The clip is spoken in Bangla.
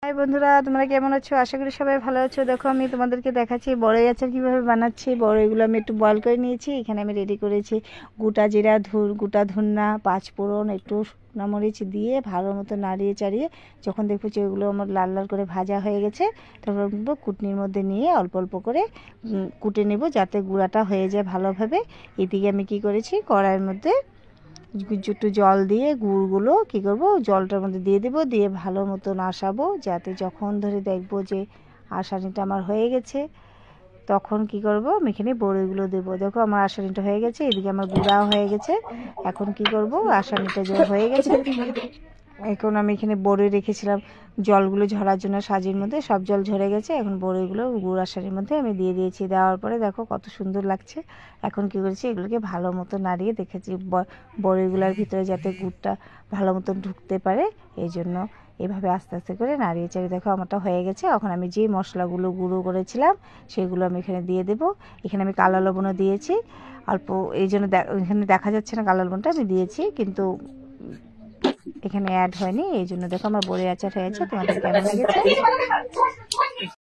হাই বন্ধুরা, তোমরা কেমন আছো? আশা করি সবাই ভালো আছো। দেখো আমি তোমাদেরকে দেখাচ্ছি বড়ই আচার কিভাবে বানাচ্ছি। বড়ইগুলো আমি একটু বয়েল করে নিয়েছি। এখানে আমি রেডি করেছি গোটা জিরা, গোটা ধন্যা, পাঁচফোড়ন, একটু শুকনো মরিচ দিয়ে ভালো মতো নাড়িয়ে চাড়িয়ে যখন দেখবো যে ওগুলো আমার লাল লাল করে ভাজা হয়ে গেছে, তখন কুটনির মধ্যে নিয়ে অল্প অল্প করে কুটে নেব যাতে গুঁড়াটা হয়ে যায় ভালোভাবে। এদিকে আমি কি করেছি, কড়াইয়ের মধ্যে একটু জল দিয়ে গুড়গুলো কী করবো, জলটার মধ্যে দিয়ে দেবো, দিয়ে ভালো মতন আসাবো যাতে যখন ধরে দেখবো যে আসানিটা আমার হয়ে গেছে, তখন কি করব, আমি এখানে বড়িগুলো দেবো। দেখো আমার আসানিটা হয়ে গেছে, এদিকে আমার গুঁড়াও হয়ে গেছে। এখন কি করব, আসানিটা যে হয়ে গেছে, এখন আমি এখানে বড়ি রেখেছিলাম জলগুলো ঝরার জন্য সাজির মধ্যে, সব জল ঝরে গেছে। এখন বড়িগুলো গুড় আসারির মধ্যে আমি দিয়ে দিয়েছি। দেওয়ার পরে দেখো কত সুন্দর লাগছে। এখন কি করেছি, এগুলোকে ভালো মতো নাড়িয়ে দেখেছি বড়িগুলোর ভিতরে যাতে গুড়টা ভালো মতো ঢুকতে পারে, এই জন্য এভাবে আস্তে আস্তে করে নাড়িয়ে চাড়িয়ে দেখো আমারটা হয়ে গেছে। এখন আমি যে মশলাগুলো গুঁড়ো করেছিলাম সেগুলো আমি এখানে দিয়ে দেবো। এখানে আমি কালো লবণও দিয়েছি অল্প, এই জন্য এখানে দেখা যাচ্ছে না কালো লবণটা আমি দিয়েছি, কিন্তু এখানে অ্যাড হয়নি, এই জন্য দেখো আমার বড়ি আচার হয়েছে। তোমাদের কেমন লেগেছে?